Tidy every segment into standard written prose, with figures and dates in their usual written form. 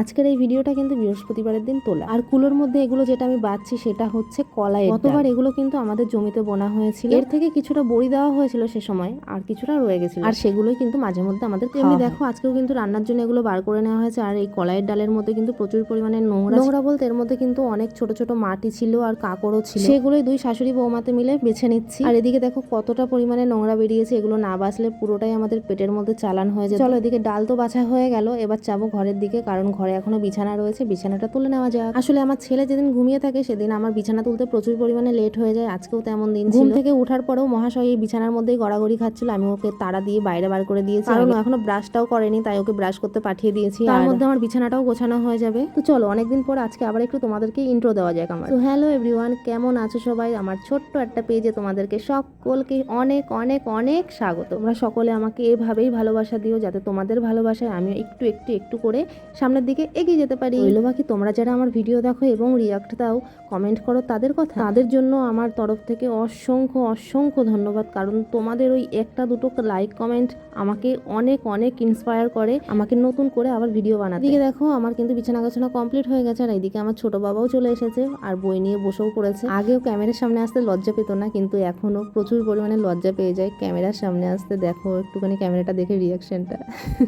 আজকের এই ভিডিওটা কিন্তু বৃহস্পতিবারের দিন তোলা। আর কুলোর মধ্যে এগুলো যেটা আমি বাঁচছি সেটা হচ্ছে কলাই। গতবার এগুলো কিন্তু আমাদের জমিতে বোনা হয়েছিল, এর থেকে কিছুটা বড়ি দেওয়া হয়েছিল সে সময়, আর কিছুটা রয়ে গেছিল, আর সেগুলোই কিন্তু মাঝে মধ্যে আমাদের খাওয়া হয়। দেখো আজকেও কিন্তু রান্নার জন্য এগুলো বার করে নেওয়া হয়েছে। আর এই কলাইয়ের ডালের মধ্যে কিন্তু প্রচুর পরিমাণে নোংরা বলতে এর মধ্যে কিন্তু অনেক ছোট ছোট মাটি ছিল আর কাঁকড়ও ছিল, সেগুলোই দুই শাশুড়ি বৌমাতে মিলে বেছে নিচ্ছি। আর এদিকে দেখো কতটা পরিমাণে নোংরা বেরিয়েছে, এগুলো না বাছলে পুরোটাই আমাদের পেটের মধ্যে চালান হয়ে যায়। চলো এদিকে ডাল তো বাছা হয়ে গেল, এবার যাবো ঘরের দিকে, কারণ ঘরে এখনো বিছানা রয়েছে, বিছানাটা তুলে নেওয়া যাক। আসলে আমার ছেলে যেদিন ঘুমিয়ে থাকে সেদিন আমার বিছানা তুলতে প্রচুর পরিমাণে লেট হয়ে যায়। আজকেও তেমন দিন ছিল। ঘুম থেকে ওঠার পরেও মহাশয় এই বিছানার মধ্যেই গড়াগড়ি খাচ্ছিল, আমি ওকে তাড়া দিয়ে বাইরে বার করে দিয়েছি, কারণ এখনো ব্রাশটাও করেনি, তাই ওকে ব্রাশ করতে পাঠিয়ে দিয়েছি। তার মধ্যে আমার বিছানাটাও গোছানো হয়ে যাবে। তো চলো অনেকদিন পর আজকে আবার একটু তোমাদেরকে ইন্ট্রো দেওয়া যাক আমার। তো হ্যালো এভরিওয়ান, কেমন আছো সবাই? আমার ছোট্ট একটা পেজে তোমাদেরকে সকলকে অনেক অনেক অনেক স্বাগত। তোমরা সকলে আমাকে এভাবেই ভালোবাসা দিও, যাতে তোমাদের ভালোবাসায় আমি একটু একটু একটু করে সামনের দিকে এগিয়ে যেতে পারি। রইল বাকি তোমরা যারা আমার ভিডিও দেখো এবং রিয়াক্ট দাও, কমেন্ট করো তাদের কথা, তাদের জন্য আমার তরফ থেকে অসংখ্য অসংখ্য ধন্যবাদ। কারণ তোমাদের ওই একটা দুটো লাইক কমেন্ট আমাকে অনেক অনেক ইন্সপায়ার করে আমাকে নতুন করে আবার ভিডিও বানাতে। এদিকে দেখো আমার কিন্তু বিছানা গাছানা কমপ্লিট হয়ে গেছে, আর এইদিকে আমার ছোট বাবাও চলে এসেছে আর বই নিয়ে বসেও পড়েছে। আগেও ক্যামেরার সামনে আসতে লজ্জা পেত না, কিন্তু এখনো প্রচুর পরিমাণে লজ্জা পেয়ে যায় ক্যামেরার সামনে আসতে। দেখো একটুখানি ক্যামেরাটা দেখে রিয়াকশনটা।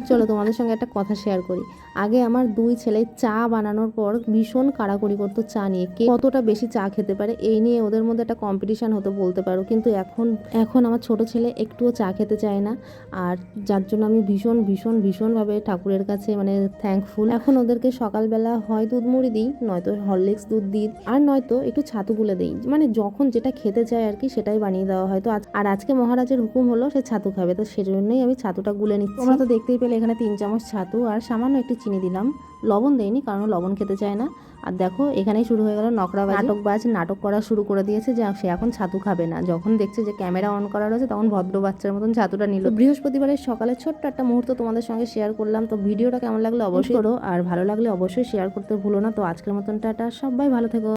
চলো তোমাদের সঙ্গে একটা কথা শেয়ার করি। আগে আমার দুই ছেলে চা বানানোর পর ভীষণ কাড়াকড়ি করতো চা নিয়ে, কে কতটা বেশি চা খেতে পারে এই নিয়ে ওদের মধ্যে একটা কম্পিটিশন হতো বলতে পারো। কিন্তু এখন আমার ছোট ছেলে একটুও চা খেতে চায় না, আর যার জন্য আমি ভীষণ ভীষণ ভীষণভাবে ঠাকুরের কাছে মানে থ্যাঙ্কফুল। এখন ওদেরকে সকালবেলা হয় দুধ মুড়ি দিই, নয়তো হরলিক্স দুধ দিই, আর নয়তো একটু ছাতু গুলে দিই, মানে যখন যেটা খেতে চায় আর কি সেটাই বানিয়ে দেওয়া হয়। তো আর আজকে মহারাজের হুকুম হলো সে ছাতু খাবে, তো সেজন্যই আমি ছাতুটা গুলে নিচ্ছি। তোমরা তো দেখতেই পেলে এখানে 3 চামচ ছাতু আর সামান্য একটু চিনি দিলাম, লবণ দেয়নি কারণ লবণ খেতে চায় না। আর দেখো এখানেই শুরু হয়ে গেল নাটক করা শুরু করে দিয়েছে যে সে এখন ছাতু খাবে না। যখন দেখছে যে ক্যামেরা অন করা রয়েছে তখন ভদ্র বাচ্চার মতন ছাতুটা নিল। বৃহস্পতিবারের সকালে ছোট্ট একটা মুহূর্ত তোমাদের সঙ্গে শেয়ার করলাম। তো ভিডিওটা কেমন লাগলে অবশ্যই করো, আর ভালো লাগলে অবশ্যই শেয়ার করতে ভুলো না। তো আজকের মতন টাটা, সবাই ভালো থেকো।